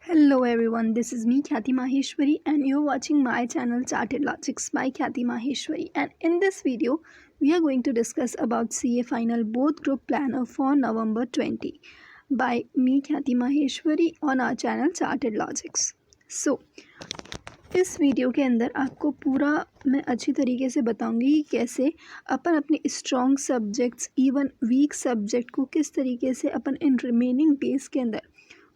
Hello everyone, this is me Khyati Maheshwari and you're watching my channel Charted Logics by Khyati Maheshwari, and in this video we are going to discuss about CA Final Both Group Planner for November 20 by me Khyati Maheshwari on our channel Charted Logics. So इस video के अंदर आपको पूरा मैं अच्छी तरीके से बताऊंगी कि कैसे अपन अपने strong subjects even weak subject को किस तरीके से अपन इन रिमेनिंग डेज के अंदर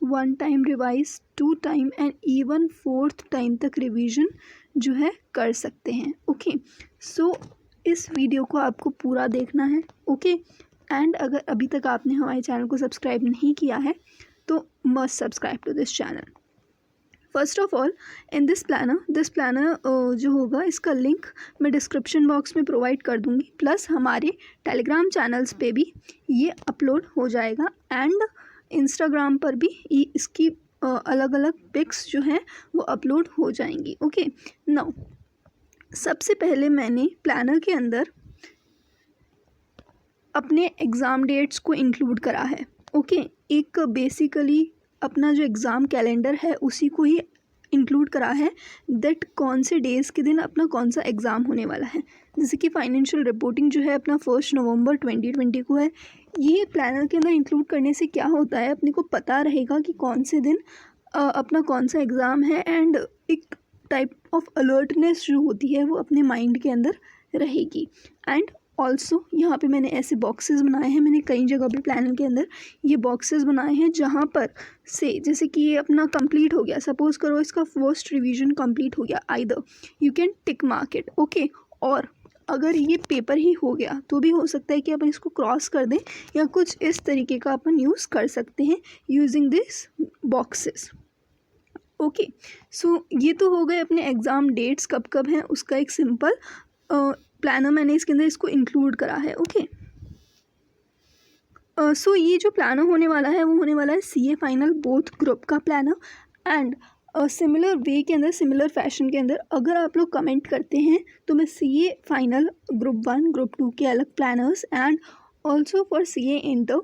1 time revise 2 time and even 4th time तक रिवीजन जो है कर सकते हैं. ओके, सो इस वीडियो को आपको पूरा देखना है. ओके, एंड अगर अभी तक आपने हमारे चैनल को सब्सक्राइब नहीं किया है तो must subscribe to this channel. First of all, in this planner जो होगा इसका लिंक मैं डिस्क्रिप्शन बॉक्स में प्रोवाइड कर दूंगी, प्लस हमारे टेलीग्राम चैनल्स पे भी ये अपलोड हो जाएगा एंड इंस्टाग्राम पर भी इसकी अलग अलग पिक्स जो हैं वो अपलोड हो जाएंगी. ओके, नाउ सबसे पहले मैंने प्लानर के अंदर अपने एग्ज़ाम डेट्स को इंक्लूड करा है. ओके, एक बेसिकली अपना जो एग्ज़ाम कैलेंडर है उसी को ही इंक्लूड करा है दैट कौन से डेज़ के दिन अपना कौन सा एग्ज़ाम होने वाला है. जैसे कि फाइनेंशियल रिपोर्टिंग जो है अपना 1 नवंबर 2020 को है. ये प्लानर के अंदर इंक्लूड करने से क्या होता है, अपने को पता रहेगा कि कौन से दिन अपना कौन सा एग्ज़ाम है एंड एक टाइप ऑफ अलर्टनेस जो होती है वो अपने माइंड के अंदर रहेगी. एंड ऑल्सो यहाँ पे मैंने ऐसे बॉक्सेस बनाए हैं, मैंने कई जगह पे प्लानर के अंदर ये बॉक्सेस बनाए हैं जहाँ पर से जैसे कि ये अपना कंप्लीट हो गया, सपोज़ करो इसका फर्स्ट रिवीजन कंप्लीट हो गया, either you can tick mark it. Okay, और अगर ये पेपर ही हो गया तो भी हो सकता है कि अपन इसको क्रॉस कर दें या कुछ इस तरीके का अपन यूज़ कर सकते हैं यूजिंग दिस बॉक्सेस. ओके, सो ये तो हो गए अपने एग्ज़ाम डेट्स कब कब हैं उसका एक सिंपल प्लानर मैंने इसके अंदर इसको इंक्लूड करा है. ओके, सो ये जो प्लानर होने वाला है वो होने वाला है CA फाइनल बोथ ग्रुप का प्लानर. एंड सिमिलर वे के अंदर, सिमिलर फैशन के अंदर अगर आप लोग कमेंट करते हैं तो मैं CA फाइनल ग्रुप 1 ग्रुप 2 के अलग planners and also for CA inter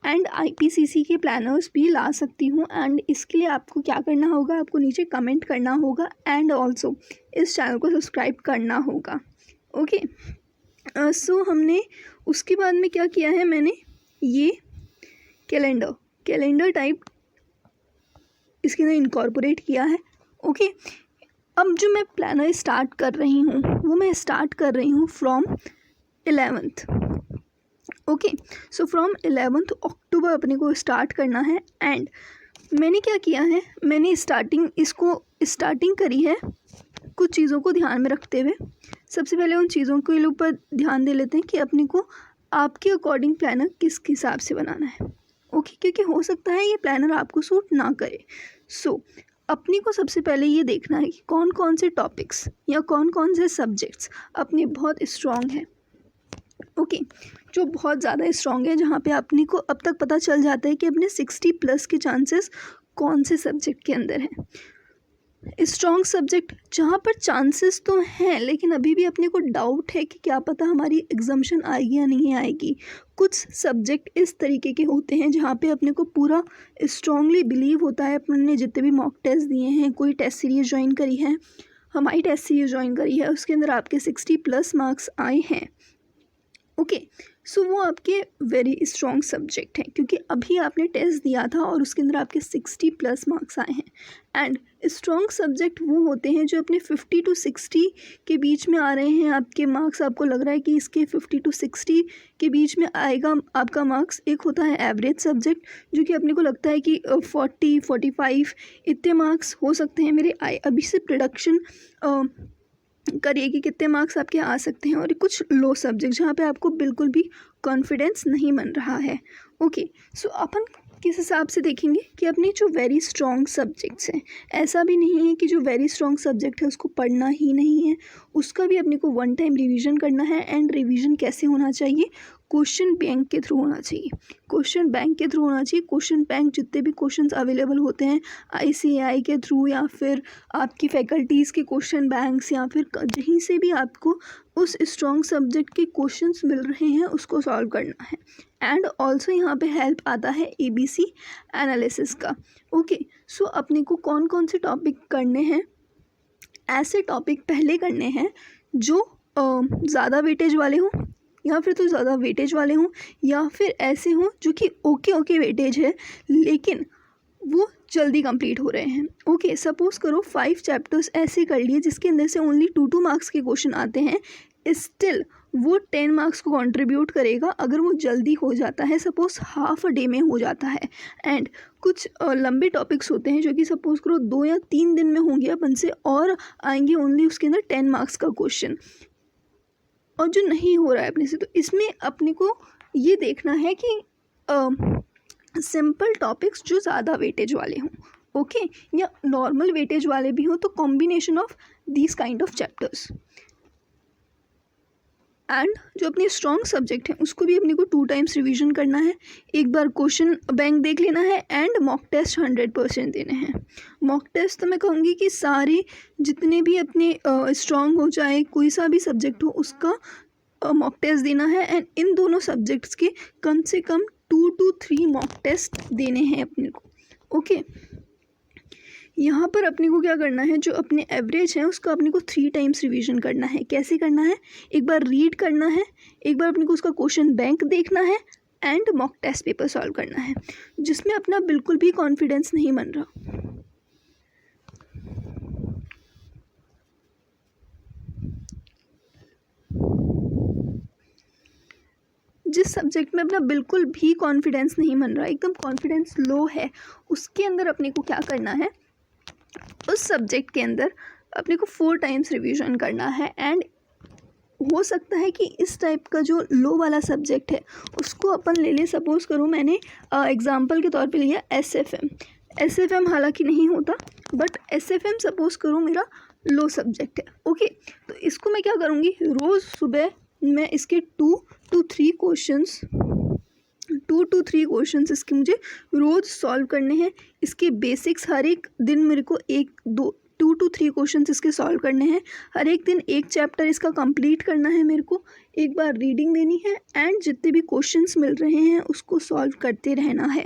and IPCC के प्लानर्स भी ला सकती हूँ. एंड इसके लिए आपको क्या करना होगा, आपको नीचे कमेंट करना होगा एंड ऑल्सो इस चैनल को सब्सक्राइब करना होगा. ओके, सो हमने उसके बाद में क्या किया है, मैंने ये कैलेंडर टाइप इसके अंदर इनकॉर्पोरेट किया है. ओके, अब जो मैं प्लानर स्टार्ट कर रही हूँ वो मैं स्टार्ट कर रही हूँ from 11th. Okay, so from 11th अक्टूबर अपने को स्टार्ट करना है. एंड मैंने क्या किया है, मैंने स्टार्टिंग करी है कुछ चीज़ों को ध्यान में रखते हुए. सबसे पहले उन चीज़ों के ऊपर ध्यान दे लेते हैं कि अपने को आपके अकॉर्डिंग प्लानर किस हिसाब से बनाना है. ओके, क्योंकि हो सकता है ये प्लानर आपको सूट ना करे. सो अपने को सबसे पहले ये देखना है कि कौन कौन से टॉपिक्स या कौन कौन से सब्जेक्ट्स अपने बहुत स्ट्रॉन्ग हैं. ओके, जो बहुत ज़्यादा स्ट्रॉन्ग है, जहाँ पे अपने को अब तक पता चल जाता है कि अपने 60+ के चांसेस कौन से सब्जेक्ट के अंदर हैं. स्ट्रॉन्ग सब्जेक्ट जहाँ पर चांसेस तो हैं लेकिन अभी भी अपने को डाउट है कि क्या पता हमारी एग्जाम्शन आएगी या नहीं आएगी. कुछ सब्जेक्ट इस तरीके के होते हैं जहाँ पे अपने को पूरा स्ट्रांगली बिलीव होता है, अपने ने जितने भी मॉक टेस्ट दिए हैं, कोई टेस्ट सीरीज ज्वाइन करी है, हमारी टेस्ट सीरीज ज्वाइन करी है, उसके अंदर आपके 60+ मार्क्स आए हैं. ओके, सो वो आपके वेरी स्ट्रॉन्ग सब्जेक्ट हैं क्योंकि अभी आपने टेस्ट दिया था और उसके अंदर आपके 60+ मार्क्स आए हैं. एंड स्ट्रॉन्ग सब्जेक्ट वो होते हैं जो अपने 50 to 60 के बीच में आ रहे हैं. आपके मार्क्स आपको लग रहा है कि इसके 50 to 60 के बीच में आएगा आपका मार्क्स. एक होता है एवरेज सब्जेक्ट जो कि अपने को लगता है कि 40-45 इतने मार्क्स हो सकते हैं मेरे आए. अभी से प्रोडक्शन करिए कि कितने मार्क्स आपके आ सकते हैं. और कुछ लो सब्जेक्ट जहाँ पे आपको बिल्कुल भी कॉन्फिडेंस नहीं बन रहा है. ओके, सो अपन किस हिसाब से देखेंगे कि अपनी जो वेरी स्ट्रॉन्ग सब्जेक्ट्स हैं, ऐसा भी नहीं है कि जो वेरी स्ट्रॉन्ग सब्जेक्ट है उसको पढ़ना ही नहीं है, उसका भी अपने को 1 टाइम रिवीजन करना है. एंड रिवीजन कैसे होना चाहिए, क्वेश्चन बैंक के थ्रू होना चाहिए, क्वेश्चन बैंक के थ्रू होना चाहिए। क्वेश्चन बैंक जितने भी क्वेश्चंस अवेलेबल होते हैं ICAI के थ्रू या फिर आपकी फैकल्टीज़ के क्वेश्चन बैंक्स या फिर कहीं से भी आपको उस स्ट्रॉन्ग सब्जेक्ट के क्वेश्चंस मिल रहे हैं उसको सॉल्व करना है। एंड ऑल्सो यहाँ पे हेल्प आता है ABC एनालिसिस का। ओके, सो अपने को कौन कौन से टॉपिक करने हैं, ऐसे टॉपिक पहले करने हैं जो ज़्यादा वेटेज वाले हों या फिर तो ज़्यादा वेटेज वाले हों या फिर ऐसे हों जो कि ओके वेटेज है लेकिन वो जल्दी कंप्लीट हो रहे हैं। ओके, सपोज़ करो 5 चैप्टर्स ऐसे कर लिए जिसके अंदर से ओनली 2 मार्क्स के क्वेश्चन आते हैं, स्टिल वो 10 मार्क्स को कंट्रीब्यूट करेगा अगर वो जल्दी हो जाता है, सपोज़ हाफ अ डे में हो जाता है। एंड कुछ लंबे टॉपिक्स होते हैं जो कि सपोज़ करो 2 या 3 दिन में होंगे अपन से और आएंगे ओनली उसके अंदर 10 मार्क्स का क्वेश्चन, और जो नहीं हो रहा है अपने से। तो इसमें अपने को ये देखना है कि सिंपल टॉपिक्स जो ज़्यादा वेटेज वाले हों, ओके, या नॉर्मल वेटेज वाले भी हों, तो combination of these kind of chapters. And जो अपने स्ट्रॉन्ग सब्जेक्ट हैं उसको भी अपने को 2 टाइम्स रिवीजन करना है। एक बार क्वेश्चन बैंक देख लेना है एंड मॉक टेस्ट 100% देने हैं। मॉक टेस्ट तो मैं कहूँगी कि सारे जितने भी अपने स्ट्रॉन्ग हो चाहे कोई सा भी सब्जेक्ट हो उसका मॉक टेस्ट देना है। एंड इन दोनों सब्जेक्ट्स के कम से कम 2 to 3 मॉक टेस्ट देने हैं अपने को। ओके, यहाँ पर अपने को क्या करना है, जो अपने एवरेज है उसका अपने को 3 टाइम्स रिवीजन करना है। कैसे करना है, एक बार रीड करना है, एक बार अपने को उसका क्वेश्चन बैंक देखना है and mock test paper solve करना है, जिसमें अपना बिल्कुल भी कॉन्फिडेंस नहीं बन रहा। जिस सब्जेक्ट में अपना बिल्कुल भी कॉन्फिडेंस नहीं बन रहा, एकदम कॉन्फिडेंस लो है, उसके अंदर अपने को क्या करना है, उस सब्जेक्ट के अंदर अपने को 4 टाइम्स रिवीजन करना है। एंड हो सकता है कि इस टाइप का जो लो वाला सब्जेक्ट है उसको अपन ले लें, सपोज़ करो मैंने एग्जांपल के तौर पे लिया SFM हालांकि नहीं होता, बट SFM सपोज़ करो मेरा लो सब्जेक्ट है। ओके, तो इसको मैं क्या करूँगी, रोज़ सुबह मैं इसके 2 to 3 क्वेश्चंस इसके मुझे रोज़ सॉल्व करने हैं। इसके बेसिक्स हर एक दिन मेरे को 2 to 3 क्वेश्चंस इसके सॉल्व करने हैं। हर एक दिन एक चैप्टर इसका कंप्लीट करना है मेरे को, एक बार रीडिंग देनी है एंड जितने भी क्वेश्चंस मिल रहे हैं उसको सॉल्व करते रहना है।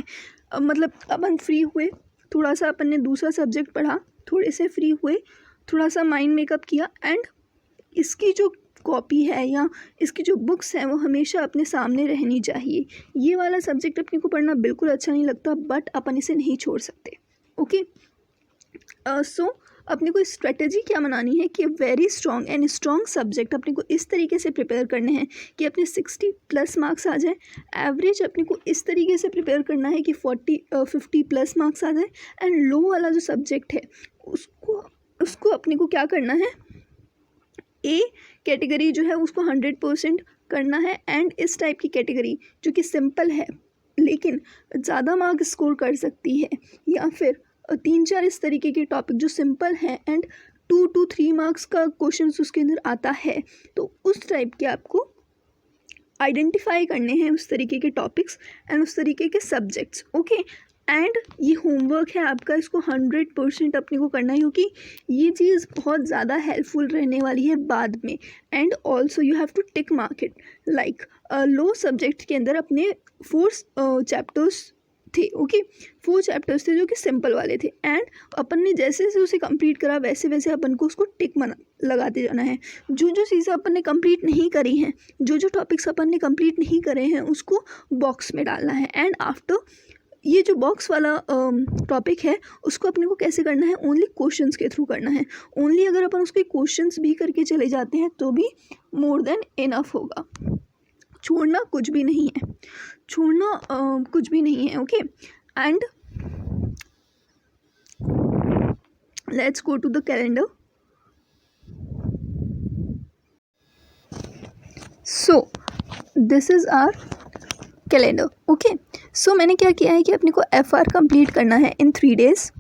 मतलब अपन फ्री हुए, थोड़ा सा अपन ने दूसरा सब्जेक्ट पढ़ा, थोड़े से फ्री हुए, थोड़ा सा माइंड मेकअप किया एंड इसकी जो कॉपी है या इसकी जो बुक्स हैं वो हमेशा अपने सामने रहनी चाहिए। ये वाला सब्जेक्ट अपने को पढ़ना बिल्कुल अच्छा नहीं लगता, बट अपन इसे नहीं छोड़ सकते। ओके, सो अपने को स्ट्रेटजी क्या बनानी है कि very strong and strong subject अपने को इस तरीके से प्रिपेयर करने हैं कि अपने 60+ मार्क्स आ जाए। एवरेज अपने को इस तरीके से प्रिपेयर करना है कि 50+ मार्क्स आ जाए। एंड लो वाला जो सब्जेक्ट है उसको अपने को क्या करना है, A कैटेगरी जो है उसको 100% करना है। एंड इस टाइप की कैटेगरी जो कि सिंपल है लेकिन ज़्यादा मार्क स्कोर कर सकती है, या फिर 3-4 इस तरीके के टॉपिक जो सिंपल हैं एंड 2 to 3 मार्क्स का क्वेश्चन उसके अंदर आता है, तो उस टाइप के आपको आइडेंटिफाई करने हैं उस तरीके के टॉपिक्स एंड उस तरीके के सब्जेक्ट्स। ओके, एंड ये होमवर्क है आपका, इसको 100% अपने को करना है क्योंकि ये चीज़ बहुत ज़्यादा हेल्पफुल रहने वाली है बाद में। And also you have to tick mark it, like low subject के अंदर अपने 4 चैप्टर्स थे। ओके, 4 चैप्टर्स थे जो कि सिंपल वाले थे एंड अपन ने जैसे जैसे उसे कंप्लीट करा वैसे वैसे अपन को उसको टिक लगाते जाना है। जो जो चीज़ें अपन ने कंप्लीट नहीं करी हैं, जो जो टॉपिक्स अपन ने कंप्लीट नहीं करे हैं उसको बॉक्स में डालना है। एंड आफ्टर ये जो बॉक्स वाला टॉपिक है उसको अपने को कैसे करना है, ओनली क्वेश्चंस के थ्रू करना है। ओनली अगर अपन उसके क्वेश्चंस भी करके चले जाते हैं तो भी मोर देन इनफ होगा। छोड़ना कुछ भी नहीं है, कुछ भी नहीं है। Okay, and let's go to the calendar. So this is our calendar. Okay, so मैंने क्या किया है कि अपने को FR कंप्लीट करना है इन 3 days।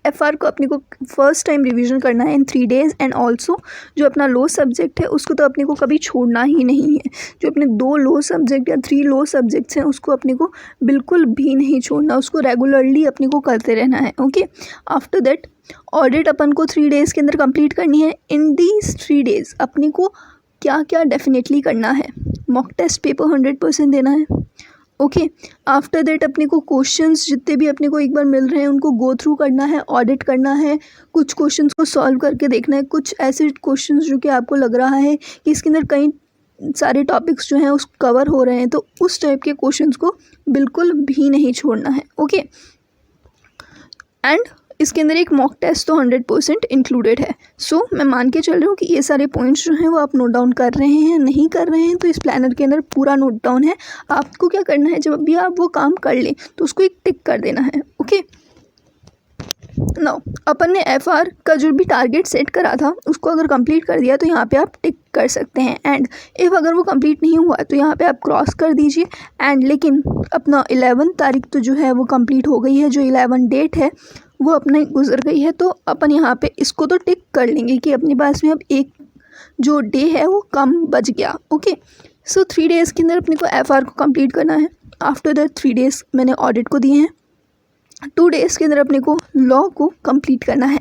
FR को अपने को फर्स्ट टाइम रिवीजन करना है इन 3 days, एंड ऑल्सो जो अपना लो सब्जेक्ट है उसको तो अपने को कभी छोड़ना ही नहीं है। जो अपने 2 लो सब्जेक्ट या 3 लो सब्जेक्ट्स हैं उसको अपने को बिल्कुल भी नहीं छोड़ना, उसको रेगुलरली अपने को करते रहना है। ओके, आफ्टर दैट ऑडिट अपन को 3 days के अंदर कंप्लीट करनी है। इन दीज 3 days अपने को क्या क्या डेफिनेटली करना है, मॉक टेस्ट पेपर 100% देना है। ओके, आफ्टर दैट अपने को क्वेश्चंस जितने भी अपने को एक बार मिल रहे हैं उनको गो थ्रू करना है, ऑडिट करना है, कुछ क्वेश्चंस को सॉल्व करके देखना है, कुछ ऐसे क्वेश्चंस जो कि आपको लग रहा है कि इसके अंदर कई सारे टॉपिक्स जो हैं उस कवर हो रहे हैं, तो उस टाइप के क्वेश्चंस को बिल्कुल भी नहीं छोड़ना है। ओके, एंड इसके अंदर एक मॉक टेस्ट तो 100% इंक्लूडेड है। सो मैं मान के चल रही हूँ कि ये सारे पॉइंट्स जो हैं वो आप नोट डाउन कर रहे हैं, नहीं कर रहे हैं तो इस प्लानर के अंदर पूरा नोट डाउन है। आपको क्या करना है, जब भी आप वो काम कर लें तो उसको एक टिक कर देना है। ओके, नाउ अपन ने FR का जो भी टारगेट सेट करा था उसको अगर कंप्लीट कर दिया तो यहाँ पे आप टिक कर सकते हैं, एंड इफ़ अगर वो कंप्लीट नहीं हुआ तो यहाँ पे आप क्रॉस कर दीजिए। एंड लेकिन अपना 11 तारीख तो जो है वो कंप्लीट हो गई है, जो 11 डेट है वो अपने गुजर गई है, तो अपन यहाँ पे इसको तो टिक कर लेंगे कि अपने पास में अब एक जो डे है वो कम बच गया। ओके, सो 3 days के अंदर अपने को FR को कंप्लीट करना है। आफ्टर दैट 3 days मैंने ऑडिट को दिए हैं। 2 days के अंदर अपने को लॉ को कंप्लीट करना है।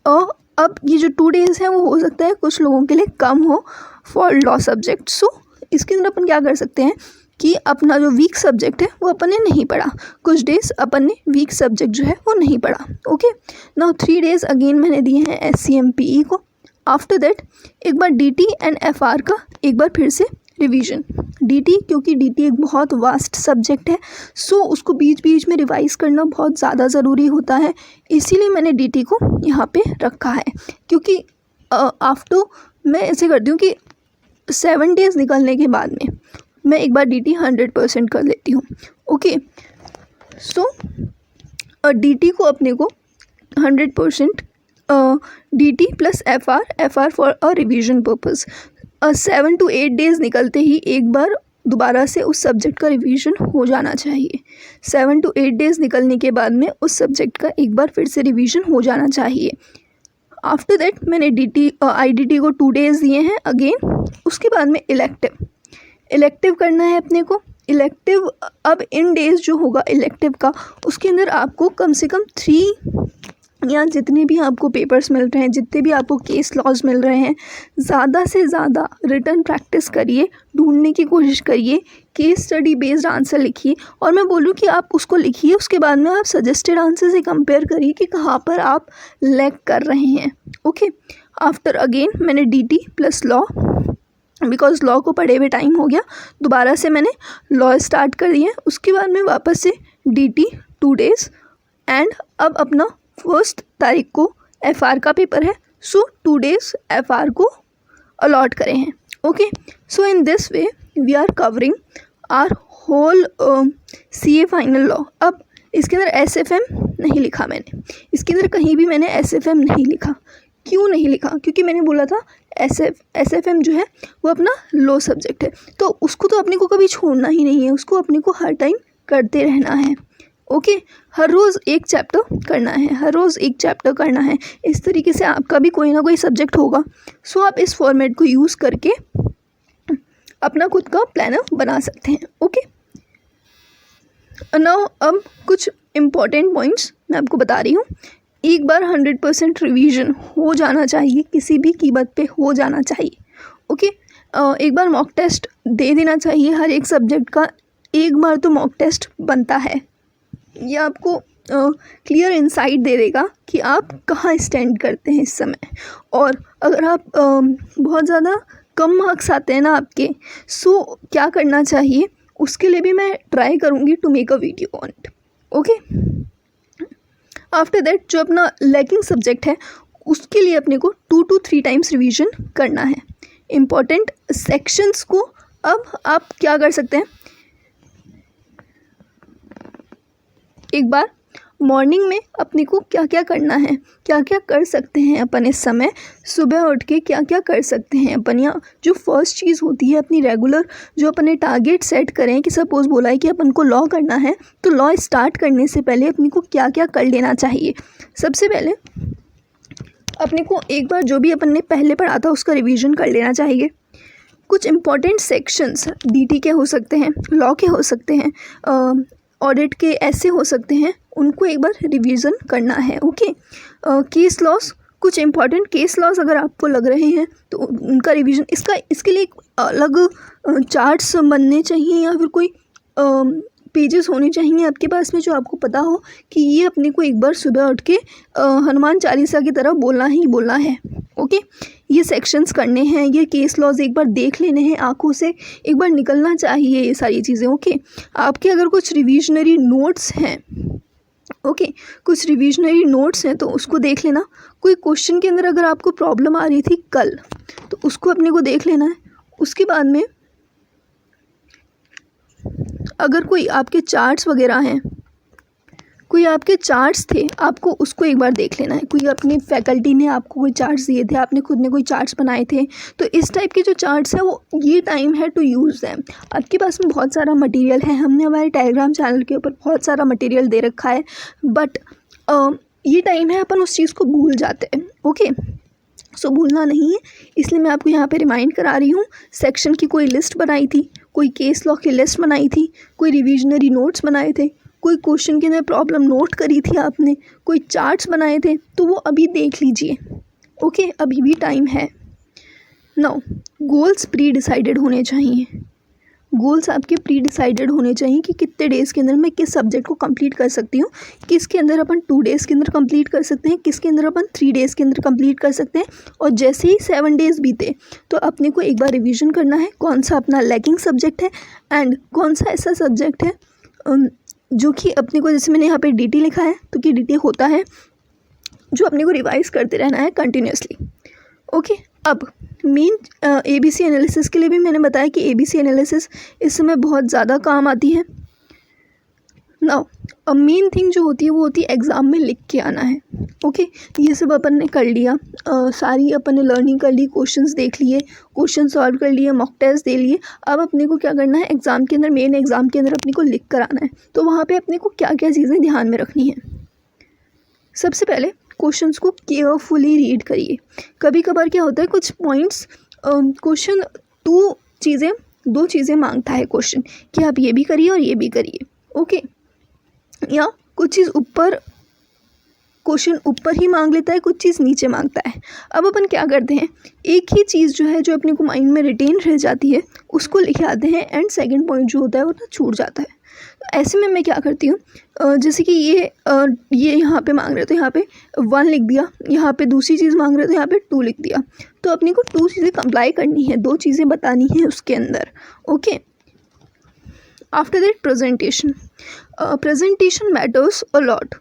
और अब ये जो 2 days हैं वो हो सकता है कुछ लोगों के लिए कम हो फॉर लॉ सब्जेक्ट। सो इसके अंदर अपन क्या कर सकते हैं कि अपना जो वीक सब्जेक्ट है वो अपन ने नहीं पढ़ा, कुछ डेज अपन ने वीक सब्जेक्ट जो है वो नहीं पढ़ा। ओके, नाउ 3 days अगेन मैंने दिए हैं SCMPE को। आफ्टर दैट एक बार DT एंड FR का एक बार फिर से रिवीजन। DT क्योंकि DT एक बहुत वास्ट सब्जेक्ट है, सो उसको बीच बीच में रिवाइज़ करना बहुत ज़्यादा ज़रूरी होता है, इसीलिए मैंने DT को यहाँ पे रखा है। क्योंकि आफ्टर मैं ऐसे करती हूँ कि 7 days निकलने के बाद में मैं एक बार DT 100% कर लेती हूँ। ओके, सो DT को अपने को 100% DT plus FR for a revision purpose 7 to 8 days निकलते ही एक बार दोबारा से उस सब्जेक्ट का रिवीजन हो जाना चाहिए। 7 to 8 days निकलने के बाद में उस सब्जेक्ट का एक बार फिर से रिवीजन हो जाना चाहिए। आफ्टर दैट मैंने IDT को 2 days दिए हैं अगेन। उसके बाद में इलेक्टिव करना है अपने को। इलेक्टिव अब इन डेज जो होगा इलेक्टिव का, उसके अंदर आपको कम से कम 3 या जितने भी आपको पेपर्स मिल रहे हैं, जितने भी आपको केस लॉज मिल रहे हैं, ज़्यादा से ज़्यादा रिटन प्रैक्टिस करिए, ढूंढने की कोशिश करिए, केस स्टडी बेस्ड आंसर लिखिए। और मैं बोलूँ कि आप उसको लिखिए, उसके बाद में आप सजेस्टेड आंसर से कंपेयर करिए कि कहाँ पर आप लैग कर रहे हैं। ओके, आफ्टर अगेन मैंने DT plus law, because law को पढ़े हुए टाइम हो गया, दोबारा से मैंने लॉ स्टार्ट कर दिया। उसके बाद में वापस से DT 2 days, एंड अब अपना 1 तारीख को FR का पेपर है, सो 2 days FR को अलॉट करे हैं। Okay, so in this way we are covering our whole CA final law. अब इसके अंदर SFM नहीं लिखा मैंने, इसके अंदर कहीं भी मैंने SFM नहीं लिखा। क्यों नहीं लिखा? क्योंकि मैंने बोला था SFM जो है वो अपना लो सब्जेक्ट है, तो उसको तो अपने को कभी छोड़ना ही नहीं है, उसको अपने को हर टाइम करते रहना है। ओके, हर रोज़ एक चैप्टर करना है, हर रोज़ एक चैप्टर करना है। इस तरीके से आपका भी कोई ना कोई सब्जेक्ट होगा, सो आप इस फॉर्मेट को यूज़ करके अपना खुद का प्लानर बना सकते हैं। ओके, नाउ अब कुछ इम्पॉर्टेंट पॉइंट्स मैं आपको बता रही हूँ। एक बार 100% रिवीजन हो जाना चाहिए, किसी भी कीमत पे हो जाना चाहिए। ओके, एक बार मॉक टेस्ट दे देना चाहिए हर एक सब्जेक्ट का, एक बार तो मॉक टेस्ट बनता है। ये आपको क्लियर इंसाइट दे देगा कि आप कहाँ स्टैंड करते हैं इस समय। और अगर आप बहुत ज़्यादा कम मार्क्स आते हैं ना आपके, सो क्या करना चाहिए उसके लिए भी मैं ट्राई करूँगी to make a video on it. Okay, after that जो अपना लैकिंग सब्जेक्ट है उसके लिए अपने को 2 to 3 times रिवीजन करना है। इम्पॉर्टेंट सेक्शंस को अब आप क्या कर सकते हैं, एक बार मॉर्निंग में अपने को क्या क्या करना है, क्या क्या कर सकते हैं अपन इस समय, सुबह उठ के क्या क्या कर सकते हैं अपन, या जो फर्स्ट चीज़ होती है अपनी रेगुलर जो अपने टारगेट सेट करें कि सपोज़ बोला है कि अपन को लॉ करना है, तो लॉ स्टार्ट करने से पहले अपने को क्या क्या कर लेना चाहिए। सबसे पहले अपने को एक बार जो भी अपन ने पहले पढ़ा था उसका रिवीजन कर लेना चाहिए। कुछ इम्पॉर्टेंट सेक्शंस डीटी के हो सकते हैं, लॉ के हो सकते हैं, ऑडिट के ऐसे हो सकते हैं, उनको एक बार रिवीजन करना है। ओके, केस लॉस, कुछ इम्पॉर्टेंट केस लॉस अगर आपको लग रहे हैं तो उनका रिवीजन, इसके लिए एक अलग चार्ट्स बनने चाहिए या फिर कोई पेजेस होने चाहिए आपके पास में जो आपको पता हो कि ये अपने को एक बार सुबह उठ के हनुमान चालीसा की तरह बोलना ही बोलना है। ओके, ये सेक्शंस करने हैं, ये केस लॉज एक बार देख लेने हैं, आंखों से एक बार निकलना चाहिए ये सारी चीज़ें। ओके, आपके अगर कुछ रिविजनरी नोट्स हैं, ओके, कुछ रिविजनरी नोट्स हैं तो उसको देख लेना। कोई क्वेश्चन के अंदर अगर आपको प्रॉब्लम आ रही थी कल तो उसको अपने को देख लेना है। उसके बाद में अगर कोई आपके चार्ट्स वगैरह हैं, कोई आपके चार्ट्स थे, आपको उसको एक बार देख लेना है। कोई अपनी फैकल्टी ने आपको कोई चार्ट्स दिए थे, आपने खुद ने कोई चार्ट्स बनाए थे, तो इस टाइप के जो चार्ट्स हैं वो ये टाइम है टू यूज़ दैम। आपके पास में बहुत सारा मटेरियल है, हमने हमारे टेलीग्राम चैनल के ऊपर बहुत सारा मटेरियल दे रखा है, बट ये टाइम है अपन उस चीज़ को भूल जाते हैं। ओके, सो भूलना नहीं है, इसलिए मैं आपको यहाँ पे रिमाइंड करा रही हूँ। सेक्शन की कोई लिस्ट बनाई थी, कोई केस लॉ की लिस्ट बनाई थी, कोई रिविजनरी नोट्स बनाए थे, कोई क्वेश्चन के अंदर प्रॉब्लम नोट करी थी आपने, कोई चार्ट्स बनाए थे, तो वो अभी देख लीजिए। ओके, अभी भी टाइम है। नाउ गोल्स प्री डिसाइडेड होने चाहिए। गोल्स आपके प्री डिसाइडेड होने चाहिए कि कितने डेज़ के अंदर मैं किस सब्जेक्ट को कंप्लीट कर सकती हूँ, किसके अंदर अपन 2 डेज़ के अंदर कंप्लीट कर सकते हैं, किसके अंदर अपन 3 डेज़ के अंदर कंप्लीट कर सकते हैं। और जैसे ही 7 डेज़ बीते तो अपने को एक बार रिवीजन करना है कौन सा अपना लैकिंग सब्जेक्ट है एंड कौन सा ऐसा सब्जेक्ट है जो कि अपने को, जैसे मैंने यहाँ पे डीटी लिखा है तो कि डीटी होता है जो अपने को रिवाइज करते रहना है कंटिन्यूसली। ओके, अब मेन एबीसी एनालिसिस के लिए भी मैंने बताया कि एबीसी एनालिसिस इस समय बहुत ज़्यादा काम आती है। नाउ अब मेन थिंग जो होती है वो होती है एग्ज़ाम में लिख के आना है। ओके, ये सब अपन ने कर लिया, सारी अपन ने लर्निंग कर ली, क्वेश्चंस देख लिए, क्वेश्चन सॉल्व कर लिए, मॉक टेस्ट दे लिए। अब अपने को क्या करना है, एग्ज़ाम के अंदर, मेन एग्ज़ाम के अंदर अपने को लिख कर आना है। तो वहाँ पे अपने को क्या क्या चीज़ें ध्यान में रखनी है। सबसे पहले क्वेश्चंस को केयरफुली रीड करिए। कभी कभार क्या होता है, कुछ पॉइंट्स क्वेश्चन 2 चीज़ें मांगता है क्वेश्चन कि आप ये भी करिए और ये भी करिए। ओके, या कुछ चीज़ क्वेश्चन ऊपर ही मांग लेता है, कुछ चीज़ नीचे मांगता है। अब अपन क्या करते हैं, एक ही चीज़ जो है जो अपने को माइंड में रिटेन रह जाती है उसको लिख आते हैं एंड सेकंड पॉइंट जो होता है वो ना छूट जाता है। तो ऐसे में मैं क्या करती हूँ, जैसे कि ये यहाँ पे मांग रहे तो यहाँ पे 1 लिख दिया, यहाँ पे दूसरी चीज़ मांग रहे तो यहाँ पे 2 लिख दिया। तो अपने को 2 चीज़ें कंप्लाई करनी है, 2 चीज़ें बतानी है उसके अंदर। Okay, after that presentation matters a lot.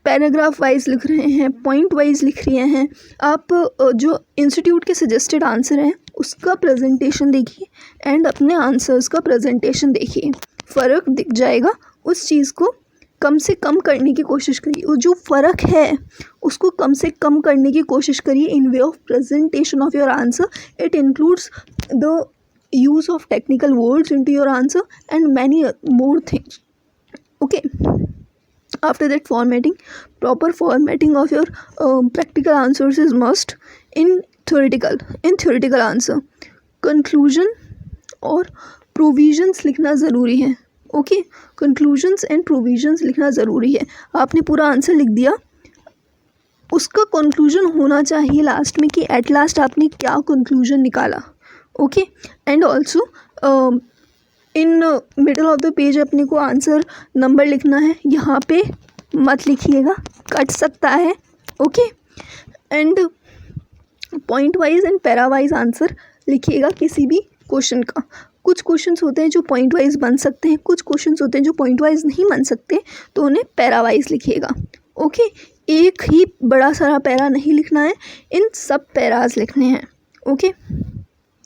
Paragraph wise लिख रहे हैं, पॉइंट वाइज लिख रहे हैं आप, जो इंस्टीट्यूट के सजेस्टेड आंसर हैं उसका प्रेजेंटेशन देखिए एंड अपने आंसर्स का प्रेजेंटेशन देखिए, फ़र्क दिख जाएगा। उस चीज़ को कम से कम करने की कोशिश करिए, वो जो फ़र्क है उसको कम से कम करने की कोशिश करिए in way of presentation of your answer. It includes the use of technical words into your answer and many more things. Okay, after that proper formatting of your practical answers is must in theoretical answer. Conclusion और provisions लिखना ज़रूरी है। Okay, conclusions and provisions लिखना ज़रूरी है। आपने पूरा answer लिख दिया, उसका कंक्लूजन होना चाहिए लास्ट में कि एट लास्ट आपने क्या कंक्लूजन निकाला। Okay, and also in middle of the page अपने को आंसर नंबर लिखना है, यहाँ पे मत लिखिएगा, कट सकता है। Okay, and point wise and para wise answer लिखिएगा किसी भी क्वेश्चन का। कुछ क्वेश्चंस होते हैं जो पॉइंट वाइज बन सकते हैं, कुछ क्वेश्चंस होते हैं जो पॉइंट वाइज नहीं बन सकते, तो उन्हें पैरा वाइज लिखिएगा। ओके, एक ही बड़ा सारा पैरा नहीं लिखना है, इन सब पैराज लिखने हैं। ओके,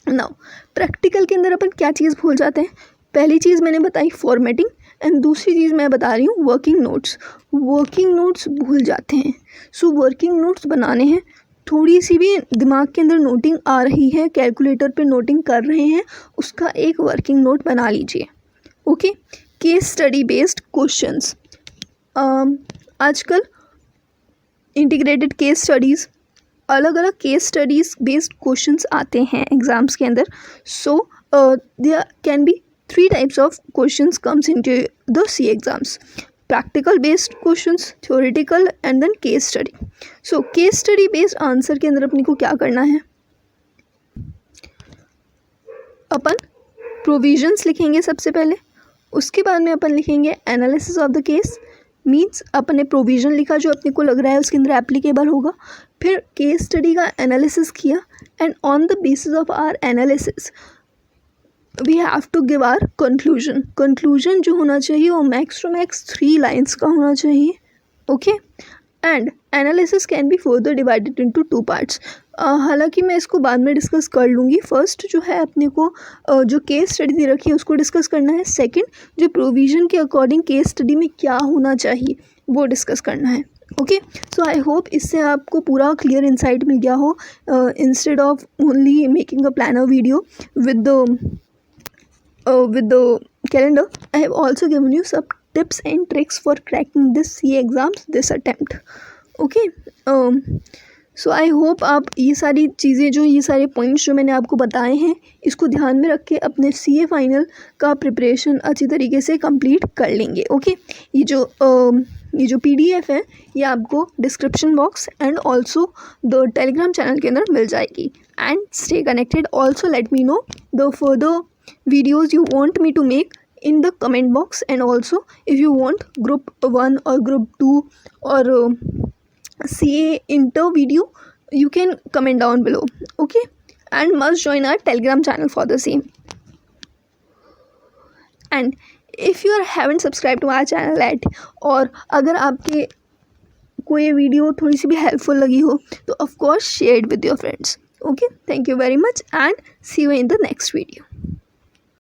नाउ प्रैक्टिकल के अंदर अपन क्या चीज़ भूल जाते हैं, पहली चीज़ मैंने बताई फॉर्मेटिंग एंड दूसरी चीज़ मैं बता रही हूँ वर्किंग नोट्स भूल जाते हैं। सो वर्किंग नोट्स बनाने हैं, थोड़ी सी भी दिमाग के अंदर नोटिंग आ रही है, कैलकुलेटर पे नोटिंग कर रहे हैं, उसका एक वर्किंग नोट बना लीजिए। Okay, case study based questions, आजकल इंटीग्रेटेड केस स्टडीज़, अलग अलग केस स्टडीज़ बेस्ड क्वेश्चंस आते हैं एग्ज़ाम्स के अंदर। So there can be 3 types of questions comes into the C exams: practical based questions, theoretical and then case study. So case study based answer के अंदर अपने को क्या करना है, अपन प्रोविजंस लिखेंगे सबसे पहले, उसके बाद में अपन लिखेंगे analysis of the case, means अपने प्रोविज़न लिखा जो अपने को लग रहा है उसके अंदर एप्लीकेबल होगा, फिर केस स्टडी का एनालिसिस किया, and on the basis of our analysis we have to give our conclusion जो होना चाहिए वो मैक्स टू मैक्स 3 लाइन्स का होना चाहिए। Okay, and analysis can be further divided into 2 parts. हालांकि मैं इसको बाद में डिस्कस कर लूँगी। फर्स्ट जो है अपने को जो केस स्टडी दे रखी है उसको डिस्कस करना है, सेकंड जो प्रोविज़न के अकॉर्डिंग केस स्टडी में क्या होना चाहिए वो डिस्कस करना है। ओके, सो आई होप इससे आपको पूरा क्लियर इंसाइट मिल गया हो, instead of only making a planner video with the calendar. I have also given you some tips and tricks for cracking this CA exams this attempt. Okay, so I hope आप ये सारी चीज़ें जो ये सारे पॉइंट्स जो मैंने आपको बताए हैं इसको ध्यान में रख के अपने CA फाइनल का प्रिपरेशन अच्छी तरीके से कंप्लीट कर लेंगे। ओके, ये जो PDF है ये आपको description box and also the Telegram channel के अंदर मिल जाएगी। And stay connected, also let me know the further videos you want me to make in the comment box, and also if you want group 1 or group 2 or CA inter video you can comment down below. Okay, and must join our telegram channel for the same. And if you haven't subscribed to our channel yet, और अगर आपके कोई video थोड़ी सी भी helpful लगी हो तो of course share it with your friends. Okay, thank you very much and see you in the next video.